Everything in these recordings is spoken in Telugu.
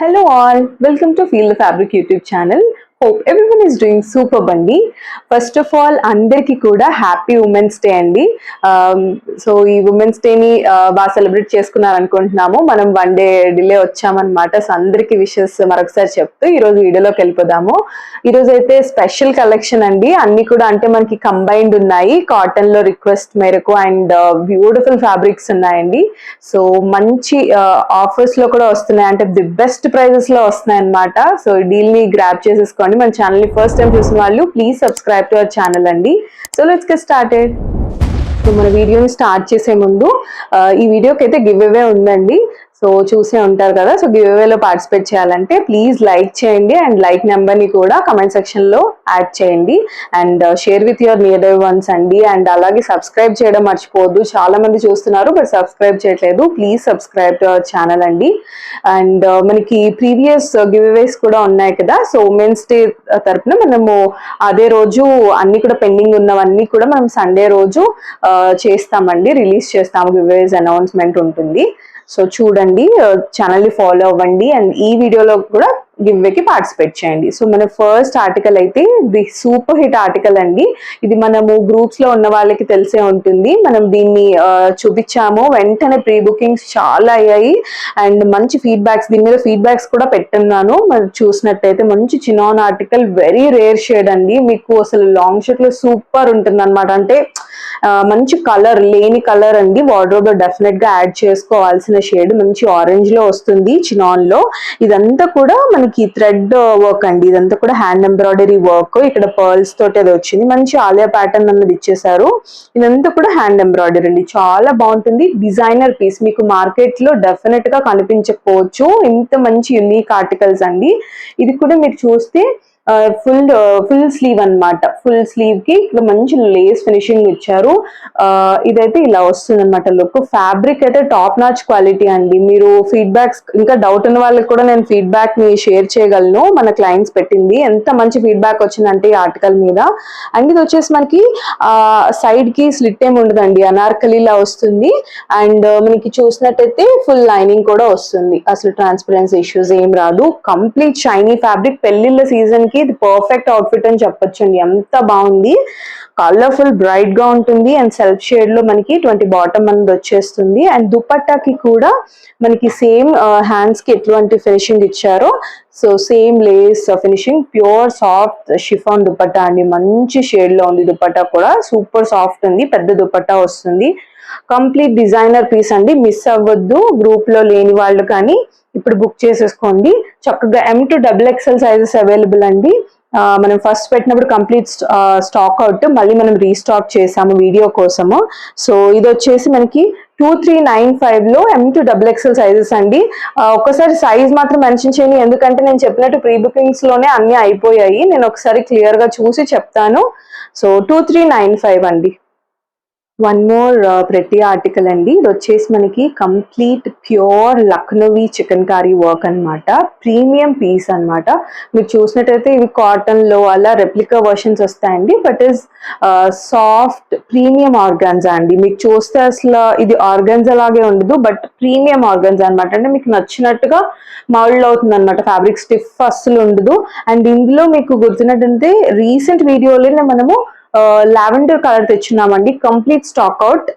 Hello all, welcome to Feel the Fabric YouTube channel. Hope everyone is doing super బండి. ఫస్ట్ ఆఫ్ ఆల్ అందరికీ కూడా హ్యాపీ ఉమెన్స్ డే అండి. సో ఈ ఉమెన్స్ డేని బాగా సెలబ్రేట్ చేసుకున్నారు అనుకుంటున్నాము. మనం 1 డే డిలే వచ్చామన్నమాట. సో అందరికీ విషెస్ మరొకసారి చెప్తూ ఈరోజు వీడియోలోకి వెళ్ళిపోదాము. ఈరోజు అయితే స్పెషల్ కలెక్షన్ అండి. అన్ని కూడా అంటే మనకి కంబైన్డ్ ఉన్నాయి. కాటన్ లో రిక్వెస్ట్ మేరకు అండ్ బ్యూటిఫుల్ ఫ్యాబ్రిక్స్ ఉన్నాయండి. సో మంచి ఆఫర్స్ లో కూడా వస్తున్నాయి, అంటే ది బెస్ట్ ప్రైజెస్ లో వస్తున్నాయి అనమాట. సో ఈ డీల్ ని గ్రాప్ చేసేసుకోండి. మన ఛానల్ ని ఫస్ట్ టైం చూసిన వాళ్ళు please subscribe to our channel అండి. So let's get started. So మన వీడియోని స్టార్ట్ చేసే ముందు ఈ వీడియోకి అయితే గివ్ అవే ఉందండి. సో చూసే ఉంటారు కదా. సో గివ్ అవేలో పార్టిసిపేట్ చేయాలంటే ప్లీజ్ లైక్ చేయండి అండ్ లైక్ నెంబర్ని కూడా కమెంట్ సెక్షన్లో యాడ్ చేయండి and share with your near once అండి. అండ్ అలాగే సబ్స్క్రైబ్ చేయడం మర్చిపోవద్దు. చాలా మంది చూస్తున్నారు బట్ సబ్స్క్రైబ్ చేయట్లేదు. Please subscribe to our channel అండి. అండ్ మనకి ప్రీవియస్ గివ్ అవేస్ కూడా ఉన్నాయి కదా. సో ఉమెన్స్ డే తరఫున మనము అదే రోజు అన్ని కూడా పెండింగ్ ఉన్నవన్నీ కూడా మనం సండే రోజు చేస్తామండి, రిలీజ్ చేస్తాము. గివ్ అవేస్ అనౌన్స్మెంట్ ఉంటుంది. సో చూడండి, ఛానల్ని ఫాలో అవ్వండి అండ్ ఈ వీడియోలో కూడా గివ్ అవేకి పార్టిసిపేట్ చేయండి. సో మన ఫస్ట్ ఆర్టికల్ అయితే ది సూపర్ హిట్ ఆర్టికల్ అండి. ఇది మనము గ్రూప్స్ లో ఉన్న వాళ్ళకి తెలిసే ఉంటుంది. మనం దీన్ని చూపించాము, వెంటనే ప్రీ బుకింగ్స్ చాలా అయ్యాయి అండ్ మంచి ఫీడ్బ్యాక్స్, దీని మీద ఫీడ్బ్యాక్స్ కూడా పెట్టున్నాను. మరి చూసినట్టయితే మంచి chinon article, very rare shade అండి. మీకు అసలు లాంగ్ షర్ట్ లో సూపర్ ఉంటుంది అనమాట. అంటే మంచి కలర్, లేని కలర్ అండి. వార్డ్రోబ్ లో డెఫినెట్ గా యాడ్ చేసుకోవాల్సిన షేడ్. మంచి ఆరెంజ్ లో వస్తుంది చినాన్ లో. ఇదంతా కూడా మనకి థ్రెడ్ వర్క్ అండి. ఇదంతా కూడా హ్యాండ్ ఎంబ్రాయిడరీ వర్క్. ఇక్కడ పర్ల్స్ తోటి అది వచ్చింది. మంచి ఆలియా ప్యాటర్న్ అన్నది ఇచ్చేసారు. ఇదంతా కూడా హ్యాండ్ ఎంబ్రాయిడరీ అండి. చాలా బాగుంటుంది. డిజైనర్ పీస్, మీకు మార్కెట్ లో డెఫినెట్ గా కనిపించకపోవచ్చు ఇంత మంచి యూనిక్ ఆర్టికల్స్ అండి. ఇది కూడా మీరు చూస్తే ఫుల్ స్లీవ్ అన్నమాట. ఫుల్ స్లీవ్ కి ఇక్కడ మంచి లేస్ ఫినిషింగ్ ఇచ్చారు. ఇదైతే ఇలా వస్తుంది అనమాట లుక్. ఫ్యాబ్రిక్ అయితే టాప్ నాచ్ క్వాలిటీ అండి. మీరు ఫీడ్బ్యాక్స్, ఇంకా డౌట్ ఉన్న వాళ్ళకి కూడా నేను ఫీడ్బ్యాక్ ని షేర్ చేయగలను. మన క్లయింట్స్ పెట్టింది ఎంత మంచి ఫీడ్బ్యాక్ వచ్చిందంటే ఈ ఆర్టికల్ మీద. అండ్ ఇది వచ్చేసి మనకి సైడ్ కి స్లిట్ ఏమి ఉండదండి, అనార్కలీలా వస్తుంది. అండ్ మనకి చూసినట్టయితే ఫుల్ లైనింగ్ కూడా వస్తుంది. అసలు ట్రాన్స్పరెన్సీ ఇష్యూస్ ఏం రాదు. Complete shiny fabric. పెళ్లిళ్ళ సీజన్ కి ఇది పర్ఫెక్ట్ అవుట్ఫిట్ అని చెప్పొచ్చండి. ఎంత బాగుంది. కలర్ఫుల్ బ్రైట్ గా ఉంటుంది అండ్ సెల్ఫ్ షేడ్ లో మనకి 20 బాటమ్ అనేది వచ్చేస్తుంది. అండ్ దుపట్టాకి కూడా మనకి సేమ్ హ్యాండ్స్ కి ఎటువంటి ఫినిషింగ్ ఇచ్చారో so same Lay's finishing. Pure soft chiffon dupatta అండి. మంచి షేడ్ లో ఉంది. దుపట్టా కూడా సూపర్ సాఫ్ట్ ఉంది. పెద్ద దుపట్టా వస్తుంది. కంప్లీట్ డిజైనర్ పీస్ అండి. మిస్ అవ్వద్దు. గ్రూప్ లో లేని వాళ్ళు కానీ ఇప్పుడు బుక్ చేసేసుకోండి. చక్కగా M to XXL sizes available అండి. మనం ఫస్ట్ పెట్టినప్పుడు కంప్లీట్ స్టాక్ అవుట్, మళ్ళీ మనం రీస్టాక్ చేసాము వీడియో కోసము. సో ఇది వచ్చేసి మనకి 2395 లో M to XXL సైజెస్ అండి. ఒక్కసారి సైజ్ మాత్రం మెన్షన్ చేయండి, ఎందుకంటే నేను చెప్పినట్టు ప్రీ బుకింగ్స్ లోనే అన్ని అయిపోయాయి. నేను ఒకసారి క్లియర్ గా చూసి చెప్తాను. సో 2395 అండి. వన్ మోర్ ప్రతి ఆర్టికల్ అండి. ఇది వచ్చేసి మనకి complete pure Lucknowi chicken curry work అనమాట. ప్రీమియం పీస్ అనమాట. మీరు చూసినట్టయితే ఇవి కాటన్ లో అలా రెప్లికా వర్షన్స్ వస్తాయండి. But is soft premium organza అండి. మీకు చూస్తే అసలు ఇది ఆర్గాన్జా లాగే ఉండదు, బట్ ప్రీమియం ఆర్గాన్జా అనమాట. అంటే మీకు నచ్చినట్టుగా మౌల్డ్ అవుతుంది అనమాట. ఫ్యాబ్రిక్ స్టిఫ్ అస్సలు ఉండదు. అండ్ ఇందులో మీకు గుర్తున్నట్టయితే రీసెంట్ వీడియోలోనే మనము లావెండర్ కలర్ తెచ్చున్నామండి. Complete stock out.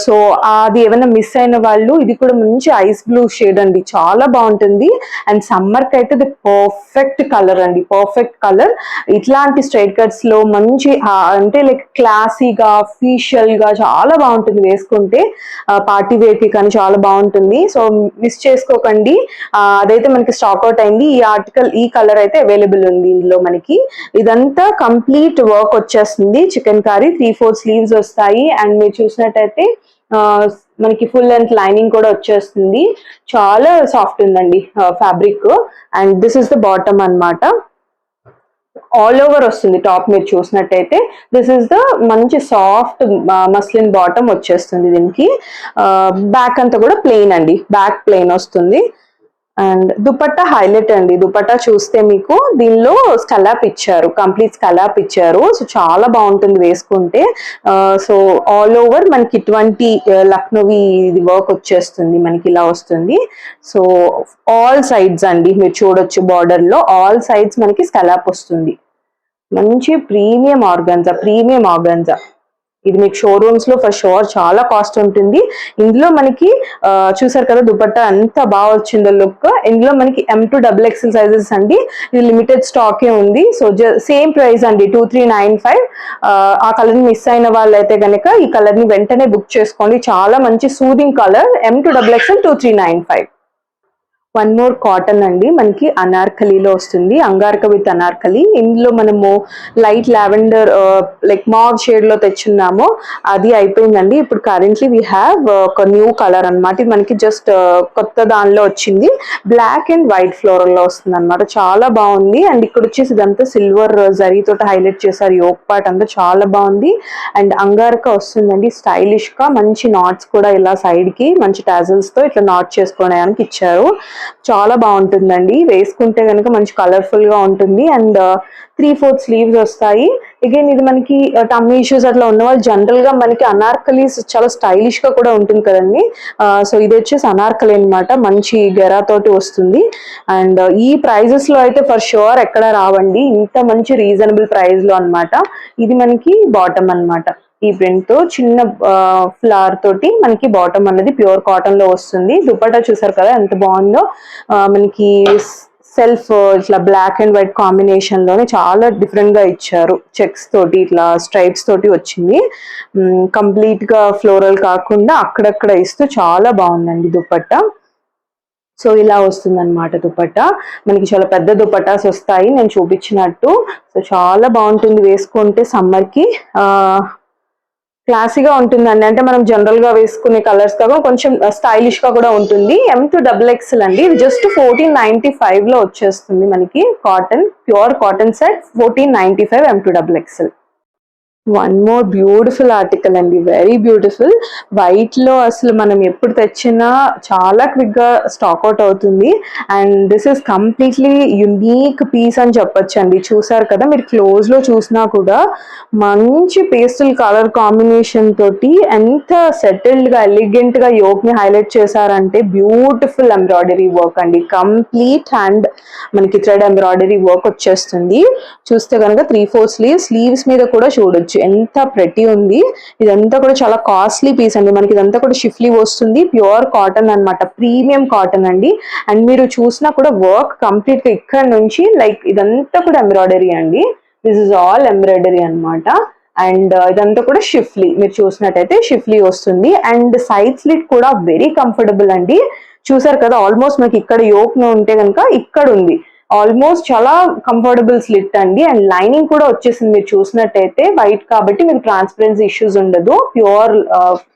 సో అది ఏమైనా మిస్ అయిన వాళ్ళు, ఇది కూడా మంచి ఐస్ బ్లూ షేడ్ అండి. చాలా బాగుంటుంది. అండ్ సమ్మర్ కి అయితే ఇది పర్ఫెక్ట్ కలర్ అండి. Perfect colour. ఇట్లాంటి స్ట్రైట్ కట్స్ లో మంచి అంటే లైక్ క్లాసీగా అఫీషియల్ గా చాలా బాగుంటుంది వేసుకుంటే. పార్టీ వేర్ కి కానీ చాలా బాగుంటుంది. సో మిస్ చేసుకోకండి. అదైతే మనకి స్టాక్ అవుట్ అయింది. ఈ ఆర్టికల్, ఈ కలర్ అయితే అవైలబుల్ ఉంది ఇందులో మనకి. ఇదంతా కంప్లీట్ వర్క్ వచ్చేస్తుంది. చికెన్ కర్రీ 3/4 స్లీవ్స్ వస్తాయి. అండ్ మీరు చూసినట్టయితే మనకి ఫుల్ లెంత్ లైనింగ్ కూడా వచ్చేస్తుంది. చాలా సాఫ్ట్ ఉందండి fabric. And this is the bottom అన్నమాట. ఆల్ ఓవర్ వస్తుంది టాప్. మీరు చూసినట్టయితే దిస్ ఇస్ ద మంచి సాఫ్ట్ మస్లిన్ బాటమ్ వచ్చేస్తుంది దీనికి. బ్యాక్ అంతా కూడా ప్లెయిన్ అండి. బ్యాక్ ప్లెయిన్ వస్తుంది. అండ్ దుపట్టా హైలైట్ అండి. దుపట్టా చూస్తే మీకు దీనిలో స్కలాప్ ఇచ్చారు, కంప్లీట్ స్కలాప్ ఇచ్చారు. సో చాలా బాగుంటుంది వేసుకుంటే. సో ఆల్ ఓవర్ మనకి ఇటువంటి లక్నోవి ఇది వర్క్ వచ్చేస్తుంది, మనకి ఇలా వస్తుంది. సో ఆల్ సైడ్స్ అండి మీరు చూడొచ్చు, బార్డర్ లో ఆల్ సైడ్స్ మనకి స్కలాప్ వస్తుంది. మంచి ప్రీమియం ఆర్గన్జా. ఇది మీకు షోరూమ్స్ లో ఫర్ షూర్ చాలా కాస్ట్ ఉంటుంది. ఇందులో మనకి చూసారు కదా దుపట్టా ఎంత బాగా వచ్చిందో లుక్. ఇందులో మనకి M2 XXL సైజెస్ అండి. ఇది లిమిటెడ్ స్టాకే ఉంది. సో సేమ్ ప్రైస్ అండి 2395. ఆ కలర్ మిస్ అయిన వాళ్ళైతే కనుక ఈ కలర్ ని వెంటనే బుక్ చేసుకోండి. చాలా మంచి soothing colour. M2 XXL 2395. One more cotton అండి, మనకి అనార్కలిలో వస్తుంది, అంగారక విత్ అనార్కలి. ఇందులో మనము లైట్ లావెండర్ లైక్ మావ్ షేడ్ లో తెచ్చున్నాము, అది అయిపోయిందండి. ఇప్పుడు కరెంట్లీ వీ హ్యావ్ ఒక న్యూ కలర్ అనమాట. ఇది మనకి జస్ట్ కొత్త దానిలో వచ్చింది, బ్లాక్ అండ్ వైట్ ఫ్లోరల్ లో వస్తుంది అనమాట. చాలా బాగుంది. అండ్ ఇక్కడ వచ్చేసి ఇదంతా సిల్వర్ జరీ తోటి హైలైట్ చేశారు, యోక్ పార్ట్ అంతా చాలా బాగుంది. అండ్ అంగారక వస్తుందండి, స్టైలిష్ గా మంచి నాట్స్ కూడా ఇలా సైడ్ కి మంచి టాజల్స్ తో ఇట్లా నాట్ చేసుకోవడానికి ఇచ్చారు. చాలా బాగుంటుందండి, వేసుకుంటే కనుక మంచి కలర్ఫుల్ గా ఉంటుంది. అండ్ 3/4 స్లీవ్స్ వస్తాయి. అగైన్ ఇది మనకి టమ్మీ ఇష్యూస్ అట్లా ఉన్న వాళ్ళు జనరల్ గా మనకి అనార్కలీస్ చాలా స్టైలిష్ గా కూడా ఉంటుంది కదండి. సో ఇది వచ్చేసి అనార్కలి అనమాట, మంచి గెరా తోటి వస్తుంది. అండ్ ఈ ప్రైజెస్ లో అయితే ఫర్ షూర్ ఎక్కడ రావండి, ఇంత మంచి రీజనబుల్ ప్రైస్ లో అనమాట. ఇది మనకి బాటమ్ అనమాట, ఈ ప్రింట్ తో చిన్న ఫ్లవర్ తోటి మనకి బాటమ్ అనేది ప్యూర్ కాటన్ లో వస్తుంది. దుపట్టా చూసారు కదా ఎంత బాగుందో, మనకి సెల్ఫ్ ఇట్లా బ్లాక్ అండ్ వైట్ కాంబినేషన్ లోనే చాలా డిఫరెంట్ గా ఇచ్చారు. చెక్స్ తోటి ఇట్లా స్ట్రైప్స్ తోటి వచ్చింది. కంప్లీట్ గా ఫ్లోరల్ కాకుండా అక్కడక్కడ ఇస్తూ చాలా బాగుందండి దుపట్టా. సో ఇలా వస్తుంది అనమాట దుపట్టా. మనకి చాలా పెద్ద దుపట్టాస్ వస్తాయి నేను చూపించినట్టు. సో చాలా బాగుంటుంది వేసుకుంటే, సమ్మర్ కి క్లాసీగా ఉంటుందండి. అంటే మనం జనరల్ గా వేసుకునే కలర్స్ కాగా కొంచెం స్టైలిష్ గా కూడా ఉంటుంది. M2 XXL అండి, ఇది జస్ట్ 1495 లో వచ్చేస్తుంది మనకి. Cotton, pure cotton set 1495 M2 XXL. One more beautiful article అండి, వెరీ బ్యూటిఫుల్. వైట్ లో అసలు మనం ఎప్పుడు తెచ్చినా చాలా క్విక్ గా స్టాక్ అవుట్ అవుతుంది. And this is completely unique piece అని చెప్పొచ్చు అండి. చూసారు కదా, మీరు క్లోజ్ లో చూసినా కూడా మంచి పేస్టల్ కలర్ కాంబినేషన్ తోటి ఎంత సెటిల్డ్ గా ఎలిగెంట్ గా యోక్ ని హైలైట్ చేశారంటే, బ్యూటిఫుల్ ఎంబ్రాయిడరీ వర్క్ అండి, కంప్లీట్ హ్యాండ్ మనకి థ్రెడ్ ఎంబ్రాయిడరీ వర్క్ వచ్చేస్తుంది. చూస్తే కనుక 3/4 స్లీవ్స్ మీద కూడా చూడొచ్చు ఎంత ప్రెటీ ఉంది. ఇదంతా కూడా చాలా కాస్ట్లీ పీస్ అండి. మనకి ఇదంతా కూడా షిఫ్లీ వస్తుంది, ప్యూర్ కాటన్ అన్నమాట, ప్రీమియం కాటన్ అండి. అండ్ మీరు చూసినా కూడా వర్క్ కంప్లీట్ గా ఇక్కడ నుంచి లైక్ ఇదంతా కూడా ఎంబ్రాయిడరీ అండి. దిస్ ఇస్ ఆల్ ఎంబ్రాయిడరీ అన్నమాట. అండ్ ఇదంతా కూడా షిఫ్లీ, మీరు చూసినట్టయితే షిఫ్లీ వస్తుంది. అండ్ సైడ్ స్లిట్ కూడా వెరీ కంఫర్టబుల్ అండి. చూసారు కదా, ఆల్మోస్ట్ మనకి ఇక్కడ యోక్ ఉంటే కనుక ఇక్కడ ఉంది, ఆల్మోస్ట్ చాలా కంఫర్టబుల్ స్లిట్ అండి. అండ్ లైనింగ్ కూడా వచ్చేసింది, మీరు చూసినట్టయితే వైట్ కాబట్టి మీకు ట్రాన్స్పరెన్సీ ఇష్యూస్ ఉండదు. ప్యూర్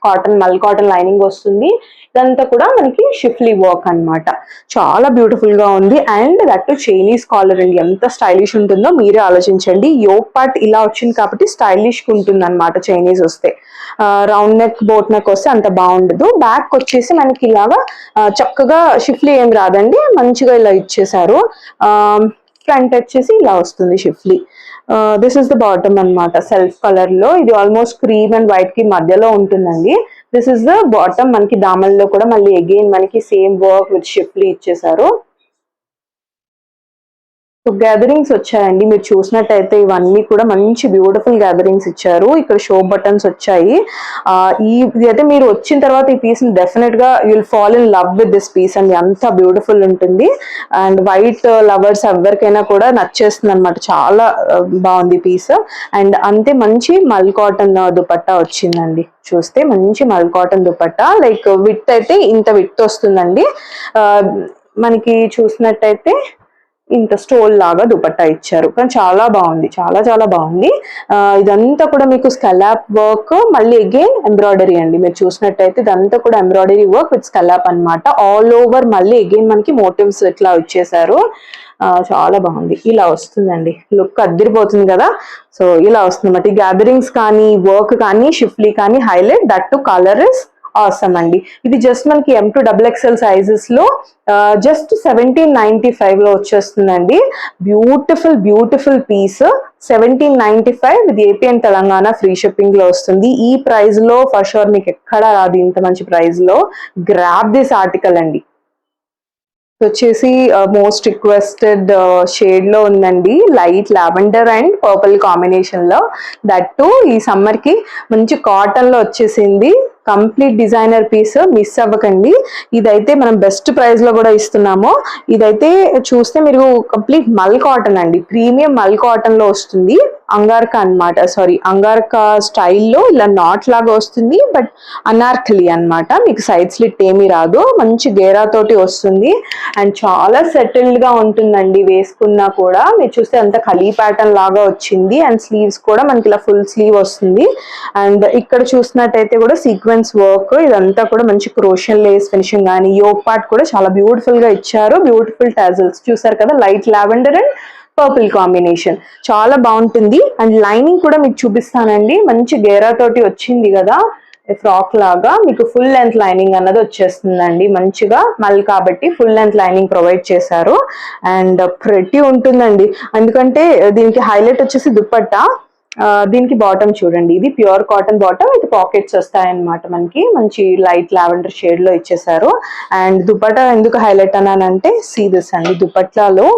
కాటన్, మల్ కాటన్ లైనింగ్ వస్తుంది. ఇదంతా కూడా మనకి షిఫ్లీ వర్క్ అన్నమాట, చాలా బ్యూటిఫుల్ గా ఉంది. అండ్ దట్ చైనీస్ కాలర్ అండి, ఎంత స్టైలిష్ ఉంటుందో మీరే ఆలోచించండి. యోక్ పార్ట్ ఇలా వచ్చింది కాబట్టి స్టైలిష్ ఉంటుంది అనమాట. చైనీస్ వస్తే రౌండ్ నెక్, బోట్ నెక్ వస్తే అంత బాగుండదు. బ్యాక్ వచ్చేసి మనకి ఇలాగా చక్కగా షిఫ్లీ ఏం రాదండి, మంచిగా ఇలా ఇచ్చేసారు. ఫ్రంట్ వచ్చేసి ఇలా వస్తుంది schiffli. This is the bottom అన్నమాట, సెల్ఫ్ కలర్ లో. ఇది ఆల్మోస్ట్ క్రీమ్ అండ్ వైట్ కి మధ్యలో ఉంటుందండి. This is the bottom. మనకి దామల్లో కూడా మళ్ళీ అగైన్ మనకి సేమ్ వర్క్ విత్ షిఫ్లీ ఇచ్చేసారు. సో గ్యాదరింగ్స్ వచ్చాయండి, మీరు చూసినట్టయితే ఇవన్నీ కూడా మంచి బ్యూటిఫుల్ గ్యాదరింగ్స్ ఇచ్చారు. ఇక్కడ షో బటన్స్ వచ్చాయి. ఇది అయితే మీరు వచ్చిన తర్వాత ఈ పీస్ ని డెఫినెట్ గా you'll fall in love with this piece అండి, అంత బ్యూటిఫుల్ ఉంటుంది. అండ్ వైట్ లవర్స్ ఎవరికైనా కూడా నచ్చేస్తుంది అనమాట, చాలా బాగుంది పీస్. అండ్ అంతే మంచి మల్ కాటన్ దుపట్టా వచ్చిందండి. చూస్తే మంచి మల్ కాటన్ దుపట్టా, లైక్ విత్ అయితే ఇంత విత్ వస్తుందండి. మనకి చూసినట్టయితే ఇంత స్టోల్ లాగా దుపట్టా ఇచ్చారు, కానీ చాలా బాగుంది, చాలా చాలా బాగుంది. ఇదంతా కూడా మీకు స్కలాప్ వర్క్, మళ్ళీ అగైన్ ఎంబ్రాయిడరీ అండి. మీరు చూసినట్టయితే ఇదంతా కూడా ఎంబ్రాయిడరీ వర్క్ విత్ స్కలాప్ అన్నమాట. ఆల్ ఓవర్ మళ్ళీ అగైన్ మనకి మోటివ్స్ ఇట్లా వచ్చేసారు. చాలా బాగుంది, ఇలా వస్తుందండి, లుక్ అద్దరిపోతుంది కదా. సో ఇలా వస్తుంది అన్నమాట. ఈ గ్యాదరింగ్స్ కానీ, వర్క్ కానీ, షిఫ్లీ కానీ highlight, that to colour is awesome అండి. ఇది జస్ట్ మనకి M2 XXL సైజెస్ లో జస్ట్ 1795 లో వచ్చేస్తుందండి. Beautiful piece. 1795 ఇది AP and Telangana free shipping లో వస్తుంది. ఈ ప్రైస్ లో ఫర్ షూర్ మీకు ఎక్కడ రాదు ఇంత మంచి ప్రైస్ లో. గ్రాబ్ దిస్ ఆర్టికల్ అండి. వచ్చేసి మోస్ట్ రిక్వెస్టెడ్ షేడ్ లో ఉందండి, light lavender and purple combination లో. దట్ టు ఈ సమ్మర్ కి మంచి కాటన్ లో వచ్చేసింది. కంప్లీట్ డిజైనర్ పీస్, మిస్ అవ్వకండి. ఇదైతే మనం బెస్ట్ ప్రైస్ లో కూడా ఇస్తున్నాము. ఇదైతే చూస్తే మీరు కంప్లీట్ మల్ కాటన్ అండి, ప్రీమియం మల్ కాటన్ లో వస్తుంది. అంగార్కా అన్నమాట, సారీ అంగార్కా స్టైల్లో ఇలా నాట్ లాగా వస్తుంది, బట్ అనార్కలి అన్నమాట. మీకు సైడ్ స్లిట్ ఏమీ రాదు, మంచి గేరా తోటి వస్తుంది అండ్ చాలా సెటిల్డ్ గా ఉంటుందండి వేసుకున్నా కూడా. మీరు చూస్తే అంత ఖలీ ప్యాటర్న్ లాగా వచ్చింది అండ్ స్లీవ్స్ కూడా మనకి ఇలా ఫుల్ స్లీవ్ వస్తుంది. అండ్ ఇక్కడ చూసినట్టయితే కూడా సీక్వెన్స్ వర్క్, ఇదంతా కూడా మంచి క్రోషియన్ లేస్ ఫినిషింగ్ కానీ యోక్ పార్ట్ కూడా చాలా బ్యూటిఫుల్ గా ఇచ్చారు. బ్యూటిఫుల్ టాజల్స్ చూసారు కదా, light lavender and purple combination చాలా బాగుంటుంది. అండ్ లైనింగ్ కూడా మీకు చూపిస్తానండి, మంచి గేరా తోటి వచ్చింది కదా ఫ్రాక్ లాగా. మీకు ఫుల్ లెంత్ లైనింగ్ అన్నది వచ్చేస్తుందండి, మంచిగా మల్ కాబట్టి ఫుల్ లెంత్ లైనింగ్ ప్రొవైడ్ చేశారు. అండ్ ప్రెటీ ఉంటుందండి, ఎందుకంటే దీనికి హైలైట్ వచ్చేసి దుపట్టా. దీనికి బాటమ్ చూడండి, ఇది ప్యూర్ కాటన్ బాటమ్, ఇది పాకెట్స్ వస్తాయన్నమాట. మనకి మంచి లైట్ లావెండర్ షేడ్ లో ఇచ్చేసారు. అండ్ దుపట్టా ఎందుకు హైలైట్ అన్నానంటే సీ దిస్ అండి, దుపట్టాలో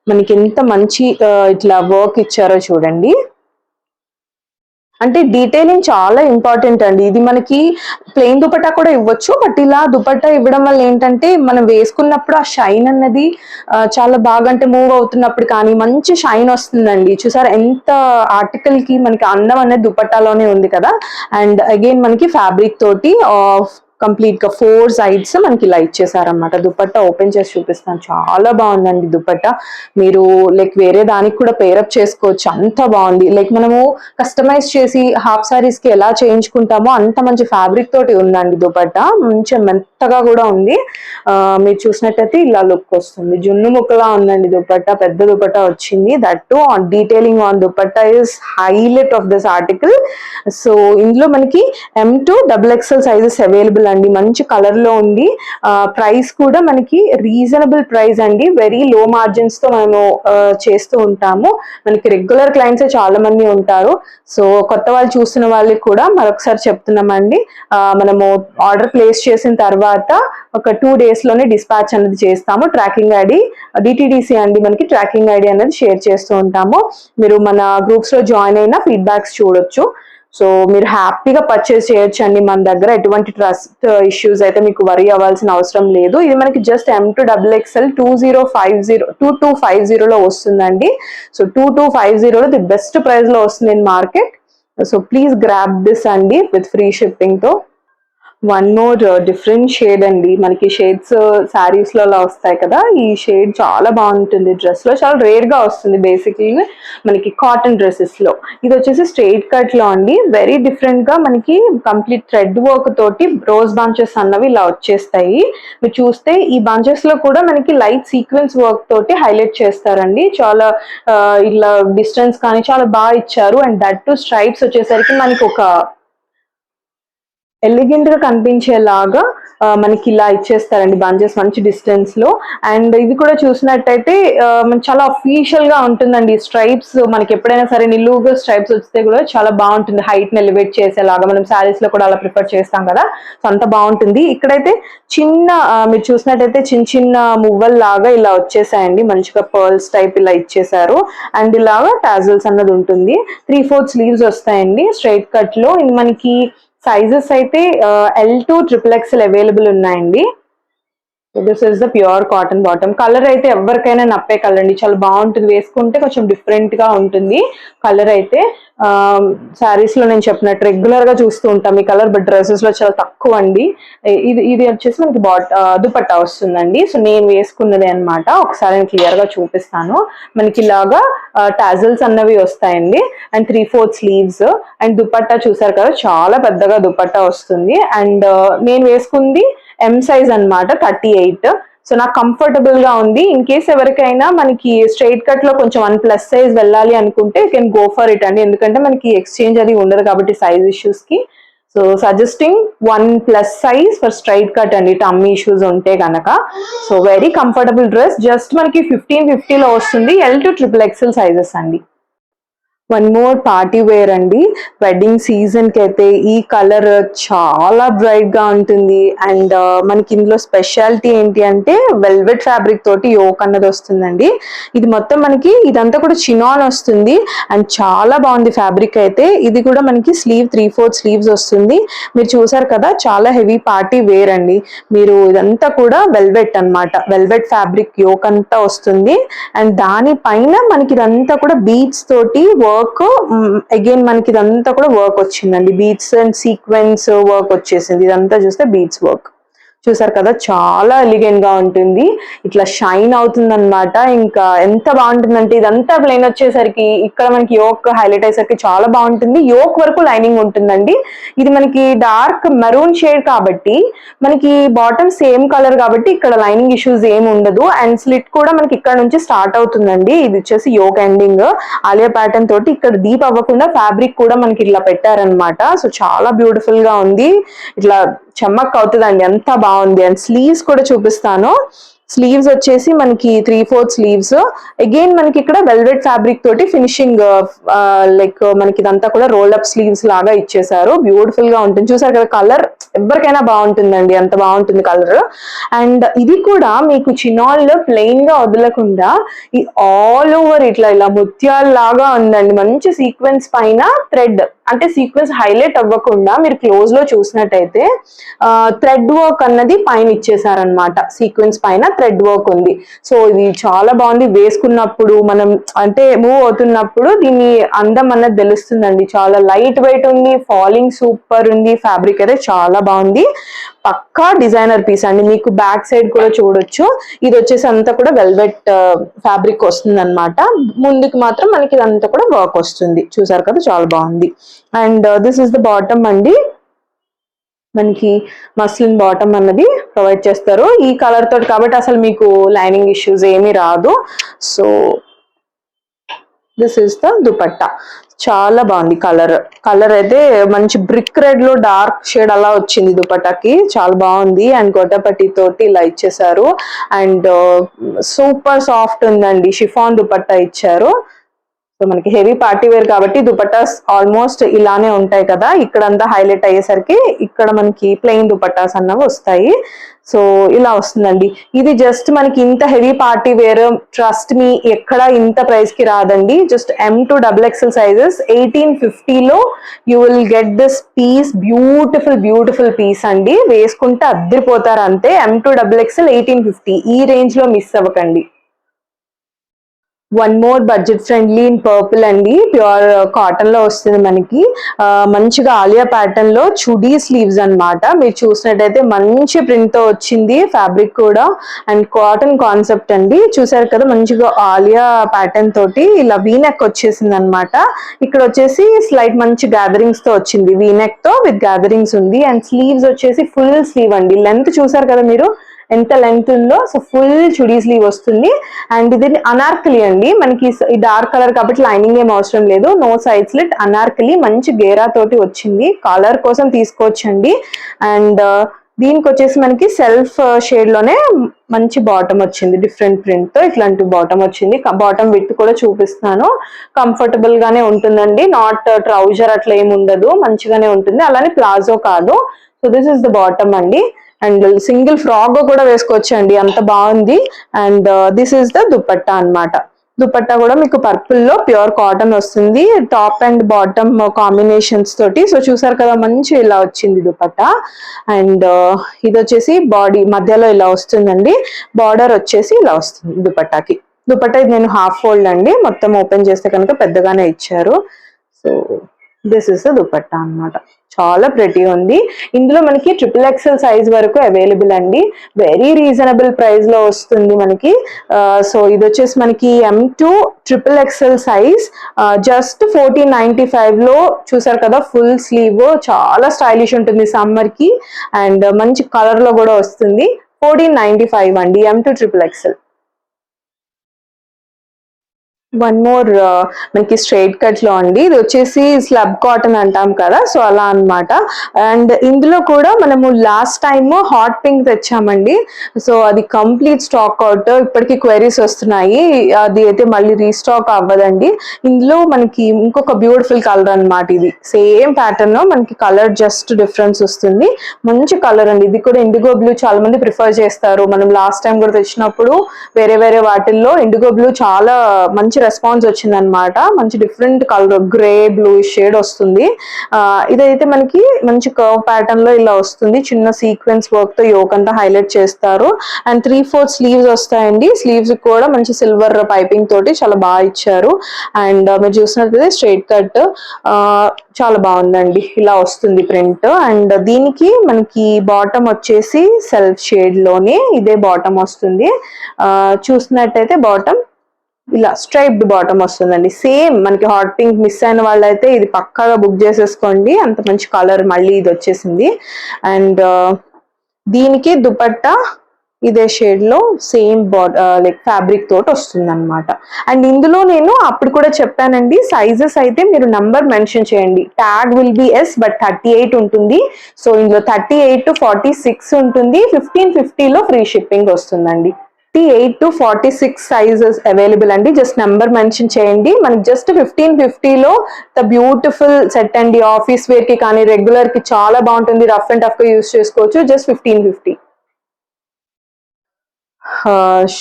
మనకి ఎంత మంచి ఇట్లా వర్క్ ఇచ్చారో చూడండి. అంటే డీటెయిలింగ్ చాలా ఇంపార్టెంట్ అండి. ఇది మనకి ప్లెయిన్ దుపట్టా కూడా ఇవ్వచ్చు, బట్ ఇలా దుపట్టా ఇవ్వడం వల్ల ఏంటంటే మనం వేసుకున్నప్పుడు ఆ షైన్ అన్నది చాలా బాగా, అంటే మూవ్ అవుతున్నప్పుడు కానీ మంచి షైన్ వస్తుందండి. చూసారా ఎంత ఆర్టికల్ కి మనకి అందం అనేది దుపట్టాలోనే ఉంది కదా. అండ్ అగైన్ మనకి ఫ్యాబ్రిక్ తోటి కంప్లీట్ గా 4 సైడ్స్ మనకి ఇలా ఇచ్చేసారనమాట. దుపట్టా ఓపెన్ చేసి చూపిస్తాను, చాలా బాగుందండి దుపట్టా. మీరు లైక్ వేరే దానికి కూడా పేరప్ చేసుకోవచ్చు, అంత బాగుంది. లైక్ మనము కస్టమైజ్ చేసి హాఫ్ సారీస్ కి ఎలా చేయించుకుంటామో అంత మంచి ఫ్యాబ్రిక్ తోటి ఉందండి దుపట్టా, మంచి మెత్తగా కూడా ఉంది. మీరు చూసినట్టయితే ఇలా లుక్ వస్తుంది, జున్ను ముక్కలా ఉందండి దుపట్టా, పెద్ద దుపట్టా వచ్చింది. That to detailing on dupatta is highlight of this article. So ఇందులో మనకి M2 XXL సైజెస్ అవైలబుల్ అండి, మంచి కలర్ లో ఉంది. ప్రైస్ కూడా మనకి రీజనబుల్ ప్రైస్ అండి, వెరీ లో మార్జిన్స్ తో మనము చేస్తూ ఉంటాము. మనకి రెగ్యులర్ క్లయింట్స్ చాలా మంది ఉంటారు. సో కొత్త వాళ్ళు చూస్తున్న వాళ్ళకి కూడా మరొకసారి చెప్తున్నామండి, మనము ఆర్డర్ ప్లేస్ చేసిన తర్వాత ఒక 2 days లోనే డిస్పాచ్ అనేది చేస్తాము. ట్రాకింగ్ ఐడి DTDC అండి, మనకి ట్రాకింగ్ ఐడి అనేది షేర్ చేస్తూ ఉంటాము. మీరు మన గ్రూప్స్ లో జాయిన్ అయిన ఫీడ్బ్యాక్స్ చూడొచ్చు. సో మీరు హ్యాపీగా పర్చేస్ చేయొచ్చు అండి మన దగ్గర. ఎటువంటి ట్రస్ట్ ఇష్యూస్ అయితే మీకు వరీ అవ్వాల్సిన అవసరం లేదు. ఇది మనకి జస్ట్ M2 XXL 2250లో వస్తుందండి. సో 2250లో ది బెస్ట్ ప్రైస్ లో వస్తుంది in market. So please grab this అండి విత్ ఫ్రీ షిప్పింగ్ తో. వన్ మోర్ డిఫరెంట్ షేడ్ అండి, మనకి షేడ్స్ శారీస్ లో అలా వస్తాయి కదా, ఈ షేడ్ చాలా బాగుంటుంది డ్రెస్ లో, చాలా రేర్ గా వస్తుంది బేసిక్లీ మనకి కాటన్ డ్రెస్సెస్ లో. ఇది వచ్చేసి స్ట్రైట్ కట్ లో అండి, వెరీ డిఫరెంట్ గా మనకి కంప్లీట్ థ్రెడ్ వర్క్ తోటి రోజ్ బంచెస్ అన్నవి ఇలా వచ్చేస్తాయి. మీరు చూస్తే ఈ బంచెస్ లో కూడా మనకి లైట్ సీక్వెన్స్ వర్క్ తోటి హైలైట్ చేస్తారండి. చాలా ఇలా డిస్టెన్స్ కానీ చాలా బాగా ఇచ్చారు. అండ్ దట్ టు స్ట్రైప్స్ వచ్చేసరికి మనకి ఒక ఎలిగెంట్ గా కనిపించేలాగా మనకి ఇలా ఇచ్చేస్తారండి బంచెస్ మంచి డిస్టెన్స్ లో. అండ్ ఇది కూడా చూసినట్టయితే చాలా అఫీషియల్ గా ఉంటుందండి. స్ట్రైప్స్ మనకి ఎప్పుడైనా సరే నిలువుగా స్ట్రైప్స్ వస్తే కూడా చాలా బాగుంటుంది, హైట్ ని ఎలివేట్ చేసేలాగా. మనం శారీస్ లో కూడా అలా ప్రిఫర్ చేస్తాం కదా, సో అంత బాగుంటుంది. ఇక్కడైతే చిన్న మీరు చూసినట్టయితే చిన్న చిన్న మువ్వల్ లాగా ఇలా వచ్చేసాయండి, మంచిగా పర్ల్స్ టైప్ ఇలా ఇచ్చేసారు. అండ్ ఇలాగా టాజల్స్ అన్నది ఉంటుంది. 3/4 స్లీవ్స్ వస్తాయండి స్ట్రైట్ కట్ లో. ఇది మనకి సైజెస్ అయితే L2 XXL అవైలబుల్ ఉన్నాయండి. This is the pure cotton bottom. Colour అయితే ఎవరికైనా నప్పే కలర్ అండి, చాలా బాగుంటుంది, వేసుకుంటే కొంచెం డిఫరెంట్ గా ఉంటుంది కలర్ అయితే. శారీస్ లో నేను చెప్పినట్టు రెగ్యులర్ గా చూస్తూ ఉంటాం ఈ కలర్, బట్ డ్రెస్సెస్ లో చాలా తక్కువ అండి. ఇది వచ్చేసి మనకి దుపట్టా వస్తుందండి. సో నేను వేసుకున్నది అనమాట, ఒకసారి నేను క్లియర్ గా చూపిస్తాను. మనకి ఇలాగా టాజల్స్ అన్నవి వస్తాయండి అండ్ 3/4 స్లీవ్స్. అండ్ దుపట్టా చూసారు కదా, చాలా పెద్దగా దుపట్టా వస్తుంది. అండ్ నేను వేసుకుంది M సైజ్ అనమాట, 38. సో నాకు కంఫర్టబుల్ గా ఉంది. ఇన్ కేస్ ఎవరికైనా మనకి స్ట్రైట్ కట్ లో కొంచెం 1+ సైజ్ వెళ్ళాలి అనుకుంటే కెన్ గో ఫర్ ఇట్ అండి, ఎందుకంటే మనకి ఎక్స్చేంజ్ అది ఉండదు కాబట్టి సైజ్ ఇష్యూస్ కి. So suggesting 1+ size for straight cut అండి, టమ్మీ ఇష్యూస్ ఉంటే కనుక. So very comfortable dress, just మనకి 1550లో వస్తుంది. L to XXL సైజెస్ అండి. వన్ మోర్ పార్టీ వేర్ అండి, వెడ్డింగ్ సీజన్కి అయితే ఈ కలర్ చాలా బ్రైట్గా ఉంటుంది. అండ్ మనకి ఇందులో స్పెషాలిటీ ఏంటి అంటే వెల్వెట్ ఫ్యాబ్రిక్ తోటి యోక్ అన్నది వస్తుందండి. ఇది మొత్తం మనకి ఇదంతా కూడా చినాన్ వస్తుంది అండ్ చాలా బాగుంది ఫ్యాబ్రిక్ అయితే. ఇది కూడా మనకి స్లీవ్ 3/4 స్లీవ్స్ వస్తుంది. మీరు చూసారు కదా, చాలా హెవీ పార్టీ వేర్ అండి. మీరు ఇదంతా కూడా వెల్వెట్ అన్నమాట, వెల్వెట్ ఫ్యాబ్రిక్ యోక్ అంతా వస్తుంది. అండ్ దానిపైన మనకి ఇదంతా కూడా బీడ్స్ తోటి వర్క్, అగైన్ మనకి ఇదంతా కూడా వర్క్ వచ్చిందండి, బీడ్స్ అండ్ సీక్వెన్స్ వర్క్ వచ్చేసింది. ఇదంతా చూస్తే బీడ్స్ వర్క్ చూసారు కదా, చాలా ఎలిగెంట్ గా ఉంటుంది, ఇట్లా షైన్ అవుతుంది అనమాట. ఇంకా ఎంత బాగుంటుందంటే ఇదంతా ప్లెయిన్ వచ్చేసరికి ఇక్కడ మనకి యోక్ హైలైట్ అయ్యేసరికి చాలా బాగుంటుంది. యోక్ వరకు లైనింగ్ ఉంటుందండి. ఇది మనకి డార్క్ మెరూన్ షేడ్ కాబట్టి మనకి బాటమ్ సేమ్ కలర్ కాబట్టి ఇక్కడ లైనింగ్ ఇష్యూస్ ఏమి ఉండదు. అండ్ స్లిట్ కూడా మనకి ఇక్కడ నుంచి స్టార్ట్ అవుతుందండి. ఇది వచ్చేసి యోక్ ఎండింగ్ ఆలియా ప్యాటర్న్ తోటి ఇక్కడ డీప్ అవ్వకుండా ఫ్యాబ్రిక్ కూడా మనకి ఇట్లా పెట్టారనమాట. సో చాలా బ్యూటిఫుల్ గా ఉంది, ఇట్లా చమ్మక్ అవుతుందండి, అంతా బాగుంది. అండ్ స్లీవ్స్ కూడా చూపిస్తాను. స్లీవ్స్ వచ్చేసి మనకి 3/4 స్లీవ్స్, అగైన్ మనకి ఇక్కడ వెల్వెట్ ఫ్యాబ్రిక్ తోటి ఫినిషింగ్, లైక్ మనకి ఇదంతా కూడా రోల్ అప్ స్లీవ్స్ లాగా ఇచ్చేసారు. బ్యూటిఫుల్ గా ఉంటుంది, చూసారు కదా, కలర్ ఎవరికైనా బాగుంటుందండి, అంత బాగుంటుంది కలర్. అండ్ ఇది కూడా మీకు చినాల్ ప్లెయిన్ గా వదలకుండా ఈ ఆల్ ఓవర్ ఇట్లా ఇలా ముత్యాల లాగా ఉందండి. మంచి సీక్వెన్స్ పైన థ్రెడ్, అంటే సీక్వెన్స్ హైలైట్ అవ్వకుండా మీరు క్లోజ్ లో చూసినట్టయితే థ్రెడ్ వర్క్ అన్నది పైన ఇచ్చేసారనమాట. సీక్వెన్స్ పైన థ్రెడ్ వర్క్ ఉంది. సో ఇది చాలా బాగుంది, వేసుకున్నప్పుడు మనం అంటే మూవ్ అవుతున్నప్పుడు దీని అందం అన్నది తెలుస్తుందండి. చాలా లైట్ వెయిట్ ఉంది, ఫాలింగ్ సూపర్ ఉంది, ఫ్యాబ్రిక్ అయితే చాలా బాగుంది. పక్కా డిజైనర్ పీస్ అండి. మీకు బ్యాక్ సైడ్ కూడా చూడొచ్చు, ఇది వచ్చేసి అంతా కూడా వెల్వెట్ ఫ్యాబ్రిక్ వస్తుంది అనమాట. ముందుకు మాత్రం మనకి ఇదంతా కూడా వర్క్ వస్తుంది, చూసారు కదా, చాలా బాగుంది. And this is the bottom అండి, మనకి మస్లిన్ బాటమ్ అన్నది ప్రొవైడ్ చేస్తారు ఈ కలర్ తోటి కాబట్టి అసలు మీకు లైనింగ్ ఇష్యూస్ ఏమీ రాదు. So this is the dupatta, చాలా బాగుంది. కలర్ అయితే మంచి బ్రిక్ రెడ్ లో డార్క్ షేడ్ అలా వచ్చింది దుపట్టాకి, చాలా బాగుంది. అండ్ గొట్టపట్టి తోటి ఇలా ఇచ్చేసారు. అండ్ సూపర్ సాఫ్ట్ ఉందండి, షిఫాన్ దుపట్టా ఇచ్చారు. సో మనకి హెవీ పార్టీ వేర్ కాబట్టి దుపట్టాస్ ఆల్మోస్ట్ ఇలానే ఉంటాయి కదా, ఇక్కడంతా హైలైట్ అయ్యేసరికి ఇక్కడ మనకి ప్లెయిన్ దుపట్టాస్ అన్నవి వస్తాయి. సో ఇలా వస్తుందండి. ఇది జస్ట్ మనకి ఇంత heavy party wear, trust me ఎక్కడ ఇంత ప్రైస్ కి రాదండి. Just M to XXL sizes 1850లో you will get this piece, beautiful piece అండి. వేసుకుంటే అద్దరిపోతారు అంతే. M to XXL 1850, ఈ రేంజ్ లో మిస్ అవ్వకండి. One more budget friendly in purple అండి, ప్యూర్ కాటన్ లో వస్తుంది మనకి. మంచిగా ఆలియా ప్యాటర్న్ లో చుడీ స్లీవ్స్ అన్నమాట. మీరు చూసినట్టయితే మంచి ప్రింట్ తో వచ్చింది ఫ్యాబ్రిక్ కూడా. అండ్ కాటన్ కాన్సెప్ట్ అండి, చూసారు కదా, మంచిగా ఆలియా ప్యాటర్న్ తోటి ఇలా వీనెక్ వచ్చేసింది అనమాట. ఇక్కడ వచ్చేసి స్లైట్ మంచి గ్యాదరింగ్స్ తో వచ్చింది, వీనెక్ తో విత్ గ్యాదరింగ్స్ ఉంది. అండ్ స్లీవ్స్ వచ్చేసి ఫుల్ స్లీవ్ అండి, లెంత్ చూసారు కదా మీరు ఎంత లెంత్ ఉందో. సో ఫుల్ చుడీ స్లీవ్ వస్తుంది. అండ్ ఇది అనార్కలి అండి, మనకి డార్క్ కలర్ కాబట్టి లైనింగ్ ఏం అవసరం లేదు. నో సైడ్ స్లిట్, అనార్కలి మంచి గేరా తోటి వచ్చింది, కాలర్ కోసం తీసుకోవచ్చండి. అండ్ దీనికి వచ్చేసి మనకి సెల్ఫ్ షేడ్ లోనే మంచి బాటమ్ వచ్చింది, డిఫరెంట్ ప్రింట్ తో ఇట్లాంటి బాటమ్ వచ్చింది. బాటమ్ విత్ కూడా చూపిస్తాను, కంఫర్టబుల్ గానే ఉంటుందండి, నాట్ ట్రౌజర్ అట్లా ఏమి ఉండదు, మంచిగానే ఉంటుంది. అలానే ప్లాజో కాదు. So this is the bottom అండి. అండ్ సింగిల్ ఫ్రాక్ కూడా వేసుకోవచ్చు అండి, అంత బాగుంది. And this is the dupatta అన్నమాట. దుపట్టా కూడా మీకు పర్పుల్ లో ప్యూర్ కాటన్ వస్తుంది, టాప్ అండ్ బాటమ్ కాంబినేషన్స్ తోటి. సో చూసారు కదా, మంచి ఇలా వచ్చింది దుపట్టా. అండ్ ఇది వచ్చేసి బాడీ మధ్యలో ఇలా వస్తుందండి, బార్డర్ వచ్చేసి ఇలా వస్తుంది దుపట్టాకి. దుపట్టా ఇది నేను హాఫ్ ఫోల్డ్ అండి, మొత్తం ఓపెన్ చేస్తే కనుక పెద్దగానే ఇచ్చారు. So this is the dupatta అన్నమాట, చాలా ప్రెటీ ఉంది. ఇందులో మనకి XXL సైజ్ వరకు అవైలబుల్ అండి, వెరీ రీజనబుల్ ప్రైస్ లో వస్తుంది మనకి. సో ఇది వచ్చేసి మనకి M to XXL size, just 1495 లో. చూసారు కదా, ఫుల్ స్లీవ్, చాలా స్టైలిష్ ఉంటుంది సమ్మర్ కి. అండ్ మంచి కలర్ లో కూడా వస్తుంది. 1495 అండి, M to XXL. One more మనకి స్ట్రైట్ కట్ లో అండి, ఇది వచ్చేసి స్లబ్ కాటన్ అంటాం కదా, సో అలా అన్నమాట. అండ్ ఇందులో కూడా మనము లాస్ట్ టైమ్ హాట్ పింక్ తెచ్చామండి, సో అది కంప్లీట్ స్టాక్ అవుట్, ఇప్పటికీ క్వైరీస్ వస్తున్నాయి, అది అయితే మళ్ళీ రీస్టాక్ అవ్వదండి. ఇందులో మనకి ఇంకొక బ్యూటిఫుల్ కలర్ అన్నమాట, ఇది సేమ్ ప్యాటర్న్, మనకి కలర్ జస్ట్ డిఫరెన్స్ వస్తుంది, మంచి కలర్ అండి. ఇది కూడా ఇండిగో బ్లూ చాలా మంది ప్రిఫర్ చేస్తారు, మనం లాస్ట్ టైం కూడా తెచ్చినప్పుడు వేరే వేరే వాటిల్లో ఇండిగో బ్లూ చాలా మంచి రెస్పాన్స్ వచ్చింది అనమాట. మంచి different colour grey blue shade వస్తుంది. ఇదైతే మనకి మంచి కర్వ్ ప్యాటర్న్ లో ఇలా వస్తుంది, చిన్న సీక్వెన్స్ వర్క్ తో యోక్ అంతా హైలైట్ చేస్తారు. అండ్ 3/4 స్లీవ్స్ వస్తాయండి, స్లీవ్స్ కూడా మంచి సిల్వర్ పైపింగ్ తోటి చాలా బాగా ఇచ్చారు. అండ్ మీరు చూసినట్లయితే స్ట్రైట్ కట్ చాలా బాగుందండి, ఇలా వస్తుంది ప్రింట్. అండ్ దీనికి మనకి బాటమ్ వచ్చేసి సెల్ఫ్ షేడ్ లోనే ఇదే బాటమ్ వస్తుంది. చూసినట్టయితే బాటమ్ ఇలా స్ట్రైప్డ్ బాటమ్ వస్తుందండి, సేమ్ మనకి హాట్ పింక్ మిస్ అయిన వాళ్ళైతే ఇది పక్కాగా బుక్ చేసేసుకోండి, అంత మంచి కలర్ మళ్ళీ ఇది వచ్చేసింది. అండ్ దీనికి దుపట్టా ఇదే షేడ్ లో సేమ్ లైక్ ఫ్యాబ్రిక్ తోటి వస్తుంది అనమాట. అండ్ ఇందులో నేను అప్పుడు కూడా చెప్పానండి, సైజెస్ అయితే మీరు నంబర్ మెన్షన్ చేయండి, tag will be S but 38 ఉంటుంది, సో ఇందులో 38 to 46 ఉంటుంది, 1550లో ఫ్రీ షిప్పింగ్ వస్తుందండి. 38 to 46 సైజెస్ అవైలబుల్ అండి, జస్ట్ నెంబర్ మెన్షన్ చేయండి. మనకి జస్ట్ 1550లో ద బ్యూటిఫుల్ సెట్ అండి, ఆఫీస్ వేర్ కి కానీ రెగ్యులర్ కి చాలా బాగుంటుంది, రఫ్ అండ్ టఫ్ గా యూస్ చేసుకోవచ్చు, జస్ట్ 1550.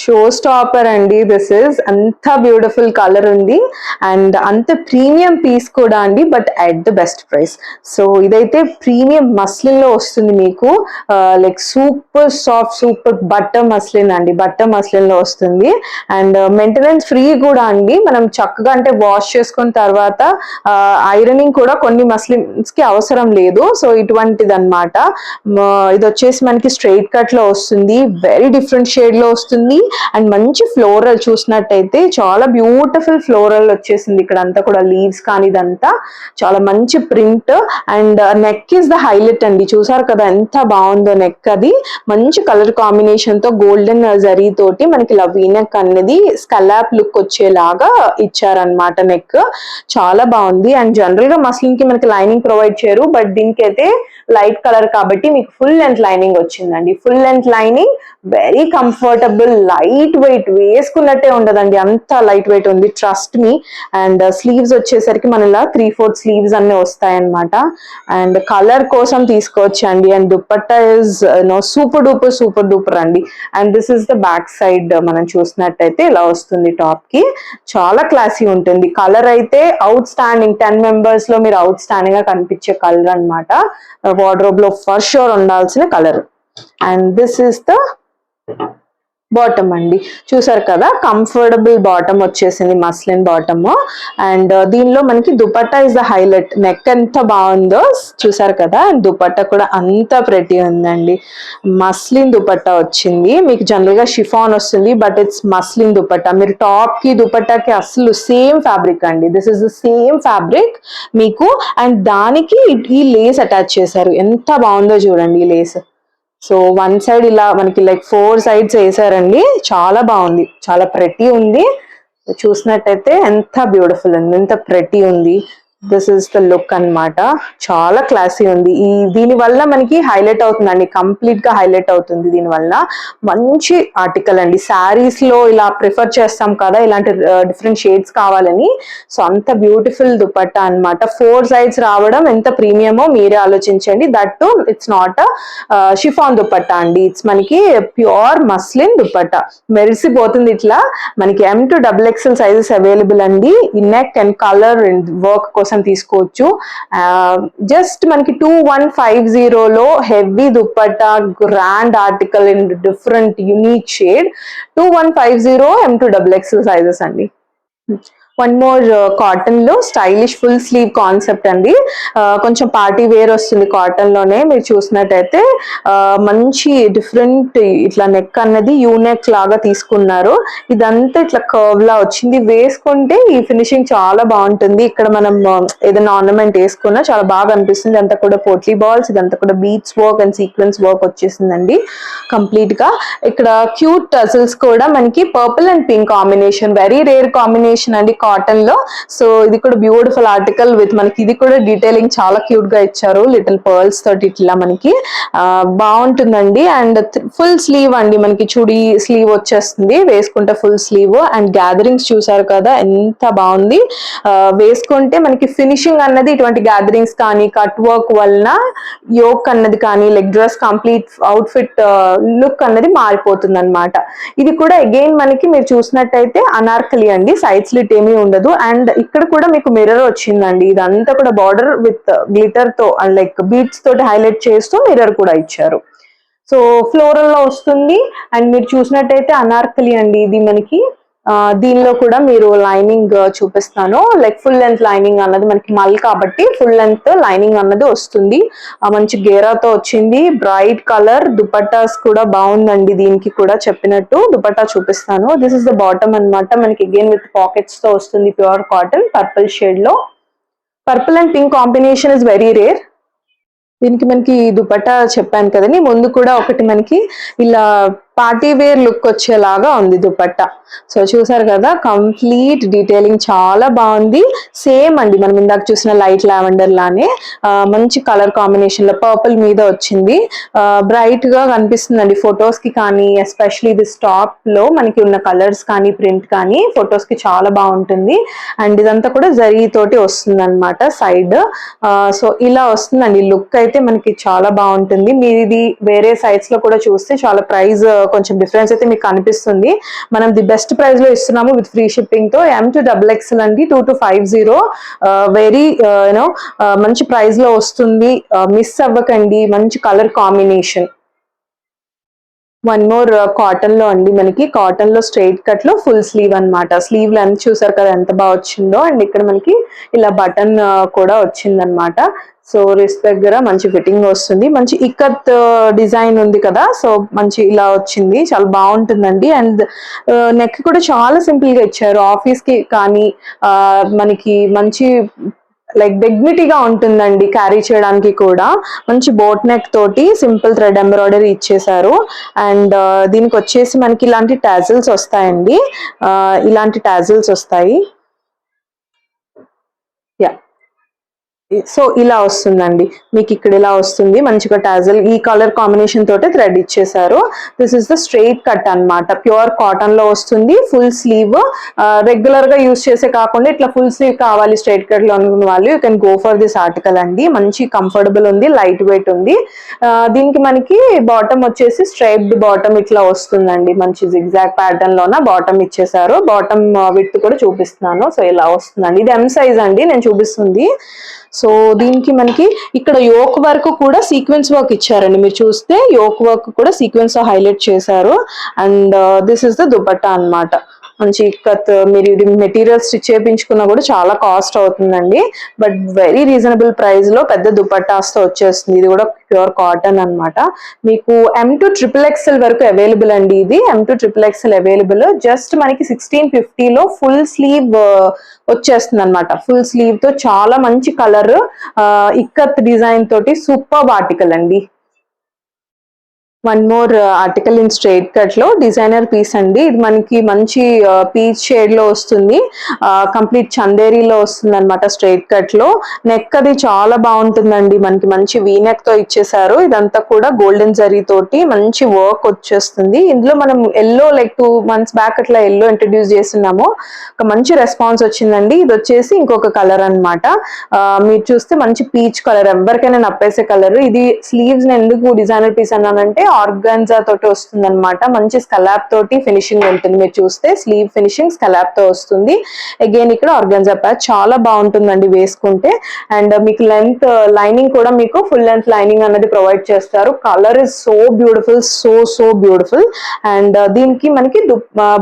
షో స్టాపర్ అండి, దిస్ ఇస్ అంత బ్యూటిఫుల్ కలర్ ఉంది అండ్ అంత ప్రీమియం పీస్ కూడా అండి, but at the best price. So ఇదైతే ప్రీమియం మస్లిన్ లో వస్తుంది మీకు, like super soft super butter muslin అండి, బట్టర్ మస్లిన్ లో వస్తుంది. అండ్ మెయింటెనెన్స్ ఫ్రీ కూడా అండి, మనం చక్కగా అంటే వాష్ చేసుకున్న తర్వాత ఐరనింగ్ కూడా కొన్ని మస్లిన్స్ కి అవసరం లేదు, సో ఇటువంటిది అనమాట. ఇది వచ్చేసి మనకి స్ట్రైట్ కట్ లో వస్తుంది, వెరీ డిఫరెంట్ షేడ్ లో వస్తుంది. అండ్ మంచి ఫ్లోరల్ చూసినట్టయితే చాలా బ్యూటిఫుల్ ఫ్లోరల్ వచ్చేసింది, ఇక్కడ అంతా కూడా లీవ్స్ కానీ ఇదంతా చాలా మంచి print. And neck is the highlight అండి, చూసారు కదా ఎంత బాగుందో నెక్, అది మంచి కలర్ కాంబినేషన్ తో గోల్డెన్ జరీ తోటి మనకి లవ్ నెక్ అనేది స్కలాప్ లుక్ వచ్చేలాగా ఇచ్చారనమాట. నెక్ చాలా బాగుంది. అండ్ జనరల్ గా మస్లిన్ కి మనకి లైనింగ్ ప్రొవైడ్ చేయరు, బట్ దీనికి అయితే లైట్ కలర్ కాబట్టి మీకు ఫుల్ లెంత్ లైనింగ్ వచ్చిందండి, full length lining, very comfortable, light weight, వేసుకున్నట్టే ఉండదండి, అంత లైట్ వెయిట్ ఉంది, ట్రస్ట్ మీ. అండ్ స్లీవ్స్ వచ్చేసరికి మన ఇలా 3/4 స్లీవ్స్ అన్ని వస్తాయన్నమాట. అండ్ కలర్ కోసం తీసుకోవచ్చండి. And dupatta is super duper అండి. And this is the back side, మనం చూసినట్టయితే ఇలా వస్తుంది టాప్ కి, చాలా క్లాసీ ఉంటుంది. కలర్ అయితే అవుట్ స్టాండింగ్, 10 మెంబర్స్ లో మీరు అవుట్ స్టాండింగ్ గా కనిపించే కలర్ అనమాట, వార్డ్రోబ్ లో ఫర్ షూర్ ఉండాల్సిన colour. And this is the bottom అండి, చూసారు కదా కంఫర్టబుల్ బాటమ్ వచ్చేసింది, మస్లిన్ బాటమ్. అండ్ దీనిలో మనకి dupatta is the highlight, neck ఎంత బాగుందో చూసారు కదా, అండ్ దుపట్టా కూడా అంత ప్రెటీ ఉందండి, మస్లిన్ దుపట్టా వచ్చింది. మీకు జనరల్ గా షిఫాన్ వస్తుంది, బట్ ఇట్స్ మస్లిన్ దుపట్టా, మీరు టాప్ కి దుపట్టాకి అసలు సేమ్ ఫ్యాబ్రిక్ అండి, this is the same fabric మీకు. అండ్ దానికి ఈ లేస్ అటాచ్ చేశారు, ఎంత బాగుందో చూడండి ఈ లేస్. సో వన్ సైడ్ ఇలా మనకి లైక్ 4 సైడ్స్ వేసారండి, చాలా బాగుంది, చాలా ప్రెటీ ఉంది. చూసినట్టయితే ఎంత బ్యూటిఫుల్ ఉంది, ఎంత ప్రెటీ ఉంది. దిస్ ఇస్ ద లుక్ అన్నమాట, చాలా క్లాసీ ఉంది. దీని వల్ల మనకి హైలైట్ అవుతుందండి, కంప్లీట్ గా హైలైట్ అవుతుంది దీని వల్ల. మంచి ఆర్టికల్ అండి, శారీస్ లో ఇలా ప్రిఫర్ చేస్తాం కదా ఇలాంటి డిఫరెంట్ షేడ్స్ కావాలని, సో అంత బ్యూటిఫుల్ దుపట్టా అన్నమాట. 4 సైడ్స్ రావడం ఎంత ప్రీమియమో మీరే ఆలోచించండి. That to it's not chiffon dupatta అండి, ఇట్స్ మనకి ప్యూర్ మస్లిన్ దుపట్టా, మెరిసిపోతుంది ఇట్లా. మనకి M to XXL sizes available అండి, ఈ neck and colour and work కోసం తీసుకోవచ్చు. జస్ట్ మనకి 2150లో heavy dupatta, grand article in different unique shade, 2150 M to XXL sizes అండి. వన్ మోర్ కాటన్ లో స్టైలిష్ ఫుల్ స్లీవ్ కాన్సెప్ట్ అండి. కొంచెం పార్టీ వేర్ వస్తుంది కాటన్ లోనే. మీరు చూసినట్టయితే మంచి డిఫరెంట్ ఇట్లా నెక్ అన్నది యూ నెక్ లాగా తీసుకున్నారు. ఇదంతా ఇట్లా కర్వ్ లా వచ్చింది. వేసుకుంటే ఈ ఫినిషింగ్ చాలా బాగుంటుంది. ఇక్కడ మనం ఏదైనా ఆర్నమెంట్ వేసుకున్నా చాలా బాగా అనిపిస్తుంది. అంతా కూడా పోట్లీ బాల్స్, ఇదంతా కూడా beads work and sequence work వచ్చేసిందండి కంప్లీట్ గా. ఇక్కడ క్యూట్ టజల్స్ కూడా మనకి purple and pink combination, very rare combination అండి కాటన్ లో. సో ఇది కూడా బ్యూటిఫుల్ ఆర్టికల్ విత్ మనకి ఇది కూడా డీటెయిలింగ్ చాలా క్యూట్ గా ఇచ్చారు. లిటిల్ పర్ల్స్ తోటి ఇట్లా మనకి బాగుంటుందండి. అండ్ ఫుల్ స్లీవ్ అండి, మనకి చుడి స్లీవ్ వచ్చేస్తుంది వేసుకుంటే ఫుల్ స్లీవ్. అండ్ గ్యాదరింగ్స్ చూసారు కదా ఎంత బాగుంది. వేసుకుంటే మనకి ఫినిషింగ్ అన్నది ఇటువంటి గ్యాదరింగ్స్ కానీ కట్ వర్క్ వలన యోక్ అన్నది కానీ leg dress complete out fit look అన్నది మారిపోతుంది అనమాట. ఇది కూడా అగైన్ మనకి మీరు చూసినట్టయితే అనార్కలి అండి, సైడ్ స్లిట్ ఏమీ ఉండదు. అండ్ ఇక్కడ కూడా మీకు మిర్రర్ వచ్చిందండి. ఇదంతా కూడా బార్డర్ విత్ గ్లిటర్ తో అండ్ లైక్ బీట్స్ తోటి హైలైట్ చేస్తూ మిర్రర్ కూడా ఇచ్చారు. సో ఫ్లోరల్ లో వస్తుంది. అండ్ మీరు చూసినట్టయితే అనార్కలి అండి ఇది మనకి. దీనిలో కూడా మీరు లైనింగ్ చూపిస్తాను. లైక్ ఫుల్ లెంత్ లైనింగ్ అన్నది మనకి మల్ కాబట్టి ఫుల్ లెంత్ లైనింగ్ అన్నది వస్తుంది. మంచి గేరాతో వచ్చింది. బ్రైట్ కలర్ దుపట్టాస్ కూడా బాగుందండి. దీనికి కూడా చెప్పినట్టు దుపట్టా చూపిస్తాను. దిస్ ఇస్ ద బాటమ్ అన్నమాట. మనకి అగైన్ విత్ పాకెట్స్ తో వస్తుంది. ప్యూర్ కాటన్ పర్పుల్ షేడ్ లో. Purple and pink combination is very rare. దీనికి మనకి దుపట్టా చెప్పాను కదండి ముందు కూడా ఒకటి మనకి ఇలా పార్టీ వేర్ లుక్ వచ్చేలాగా ఉంది దుపట్టా. సో చూసారు కదా కంప్లీట్ డీటెయిలింగ్ చాలా బాగుంది. సేమ్ అండి మనం ఇందాక చూసిన లైట్ లావెండర్ లానే మంచి కలర్ కాంబినేషన్ లో పర్పుల్ మీద వచ్చింది. బ్రైట్ గా కనిపిస్తుందండి ఫొటోస్ కి కానీ, ఎస్పెషల్లీ ఇది స్టాప్ లో మనకి ఉన్న కలర్స్ కానీ ప్రింట్ కానీ ఫొటోస్ కి చాలా బాగుంటుంది. అండ్ ఇదంతా కూడా జరీ తోటి వస్తుంది అనమాట సైడ్. సో ఇలా వస్తుందండి లుక్ అయితే మనకి చాలా బాగుంటుంది. మీరు ఇది వేరే సైట్స్ లో కూడా చూస్తే చాలా ప్రైస్ కొంచెం డిఫరెన్స్ అయితే మీకు కనిపిస్తుంది. మనం ది బెస్ట్ ప్రైస్ లో ఇస్తున్నాము విత్ ఫ్రీ షిప్పింగ్ తో. M2XXL అండి 2250. వెరీ యూనో మంచి ప్రైస్ లో వస్తుంది. మిస్ అవ్వకండి. మంచి colour combination. One more cotton లో అండి మనకి కాటన్ లో స్ట్రైట్ కట్ లో ఫుల్ స్లీవ్ అన్నమాట. స్లీవ్ లెంత్ చూసారు కదా ఎంత బాగా వచ్చిందో. అండ్ ఇక్కడ మనకి ఇలా బటన్ కూడా వచ్చిందనమాట. సో రిస్ట్ దగ్గర మంచి ఫిట్టింగ్ వస్తుంది. మంచి ఇక్కత్ డిజైన్ ఉంది కదా, సో మంచి ఇలా వచ్చింది చాలా బాగుంటుందండి. అండ్ నెక్ కూడా చాలా సింపుల్ గా ఇచ్చారు. ఆఫీస్ కి కానీ మనకి మంచి లైక్ డిగ్నిటీగా ఉంటుందండి క్యారీ చేయడానికి కూడా. మంచి బోట్ నెక్ తోటి సింపుల్ థ్రెడ్ ఎంబ్రాయిడరీ ఇచ్చేసారు. అండ్ దీనికి వచ్చేసి మనకి ఇలాంటి టాజిల్స్ వస్తాయండి. ఇలాంటి టాజిల్స్ వస్తాయి. యా సో ఇలా వస్తుందండి మీకు. ఇక్కడ ఇలా వస్తుంది మంచిగా టాజల్ ఈ కలర్ కాంబినేషన్ తోటి థ్రెడ్ ఇచ్చేసారు. This is the straight cut అన్నమాట. ప్యూర్ కాటన్ లో వస్తుంది. Full sleeve. రెగ్యులర్ గా యూస్ చేసే కాకుండా ఇట్లా ఫుల్ స్లీవ్ కావాలి స్ట్రైట్ కట్ లో అనుకున్న వాళ్ళు you can go for this article అండి. మంచి కంఫర్టబుల్ ఉంది, లైట్ వెయిట్ ఉంది. దీనికి మనకి బాటమ్ వచ్చేసి స్ట్రైప్డ్ బాటమ్ ఇట్లా వస్తుందండి. మంచి జిగ్జాగ్ ప్యాటర్న్ లోన బాటమ్ ఇచ్చేసారు. బాటమ్ విత్ కూడా చూపిస్తున్నాను. సో ఇలా వస్తుందండి. ఇది ఎం సైజ్ అండి నేను చూపిస్తుంది. సో దీనికి మనకి ఇక్కడ యోక్ వర్క్ కూడా సీక్వెన్స్ వర్క్ ఇచ్చారండి. మీరు చూస్తే యోక్ వర్క్ కూడా సీక్వెన్స్ హైలైట్ చేశారు. And this is the dupatta అన్నమాట. మంచి ఇక్కత్. మీరు ఇది మెటీరియల్ స్టిచ్ చేయించుకున్నా కూడా చాలా కాస్ట్ అవుతుందండి. బట్ వెరీ రీజనబుల్ ప్రైస్ లో పెద్ద దుపట్టాస్తో వచ్చేస్తుంది. ఇది కూడా ప్యూర్ కాటన్ అన్నమాట. మీకు M2XXL వరకు అవైలబుల్ అండి. ఇది M2XXL అవైలబుల్. జస్ట్ మనకి 1650 లో ఫుల్ స్లీవ్ వచ్చేస్తుంది అనమాట. ఫుల్ స్లీవ్ తో చాలా మంచి కలర్ ఇక్కత్ డిజైన్ తోటి సూపర్ ఆర్టికల్ అండి. One more article in straight cut లో డిజైనర్ పీస్ అండి. ఇది మనకి మంచి పీచ్ షేడ్ లో వస్తుంది. కంప్లీట్ చందేరీలో వస్తుంది అనమాట స్ట్రైట్ కట్ లో. నెక్ అది చాలా బాగుంటుందండి. మనకి మంచి వీ నెక్ తో ఇచ్చేసారు. ఇదంతా కూడా గోల్డెన్ జరీ తోటి మంచి వర్క్ వచ్చేస్తుంది. ఇందులో మనం ఎల్లో లైక్ 2 months బ్యాక్ అట్లా ఎల్లో ఇంట్రడ్యూస్ చేస్తున్నాము. ఒక మంచి రెస్పాన్స్ వచ్చిందండి. ఇది వచ్చేసి ఇంకొక కలర్ అనమాట. మీరు చూస్తే మంచి పీచ్ కలర్, ఎవరికైనా నప్పేసే కలర్. ఇది స్లీవ్స్ ఎందుకు డిజైనర్ పీస్ అన్నానంటే ఆర్గాన్జా తోటి వస్తుంది అనమాట. మంచి స్కలాప్ తోటి ఫినిషింగ్ ఉంటుంది. మీరు చూస్తే స్లీవ్ ఫినిషింగ్ స్కలాప్ తో వస్తుంది. అగైన్ ఇక్కడ ఆర్గాన్జా ప్యాచ్ చాలా బాగుంటుందండి వేసుకుంటే. అండ్ మీకు లెంత్ లైనింగ్ కూడా మీకు ఫుల్ లెంత్ లైనింగ్ అనేది ప్రొవైడ్ చేస్తారు. Colour is so beautiful, so beautiful. And దీనికి మనకి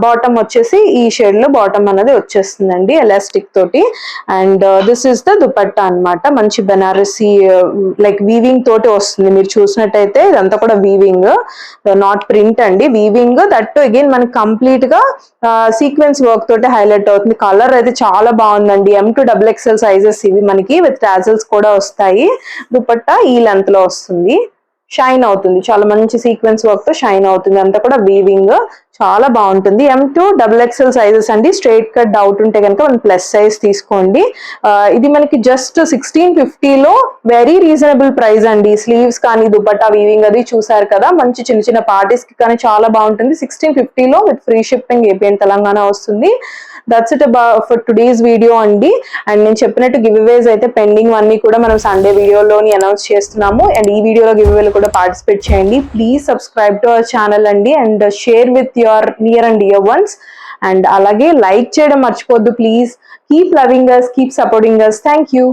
బాటమ్ వచ్చేసి ఈ షేడ్ లో బాటమ్ అనేది వచ్చేస్తుందండి ఎలాస్టిక్ తోటి. And this is the dupatta అన్నమాట. మంచి బెనారసీ లైక్ వీవింగ్ తోటి వస్తుంది. మీరు చూసినట్టయితే ఇదంతా కూడా వీవింగ్, నాట్ ప్రింట్ అండి, వీవింగ్. దట్ అగైన్ మనకి కంప్లీట్ గా సీక్వెన్స్ వర్క్ తోటి హైలైట్ అవుతుంది. కలర్ అయితే చాలా బాగుందండి. M2XXL సైజెస్ ఇవి మనకి విత్ టాజల్స్ కూడా వస్తాయి. దుపట్టా ఈ లెంత్ లో వస్తుంది. షైన్ అవుతుంది, చాలా మంచి సీక్వెన్స్ వర్క్ తో షైన్ అవుతుంది. అంతా కూడా వీవింగ్ చాలా బాగుంటుంది. M2XXL సైజెస్ అండి. స్ట్రైట్ కట్ డౌట్ ఉంటే కనుక మనం ప్లస్ సైజ్ తీసుకోండి. ఇది మనకి జస్ట్ 1650 లో వెరీ రీజనబుల్ ప్రైస్ అండి. స్లీవ్స్ కానీ దుపట్టా వీవింగ్ అది చూసారు కదా, మంచి చిన్న చిన్న పార్టీస్ కి కానీ చాలా బాగుంటుంది. 1650 లో with free shipping AP and Telangana వస్తుంది. That's it for today's video అండి. అండ్ నేను చెప్పినట్టు గివ్ అవేస్ అయితే పెండింగ్ అన్ని కూడా మనం సండే వీడియోలోని అనౌన్స్ చేస్తున్నాము. అండ్ ఈ వీడియోలో గివ్ అవేలు కూడా పార్టిసిపేట్ చేయండి. Please subscribe to our channel అండి. And share with your near and dear ones. And అలాగే లైక్ చేయడం మర్చిపోద్దు please. Keep loving us, keep supporting us. Thank you.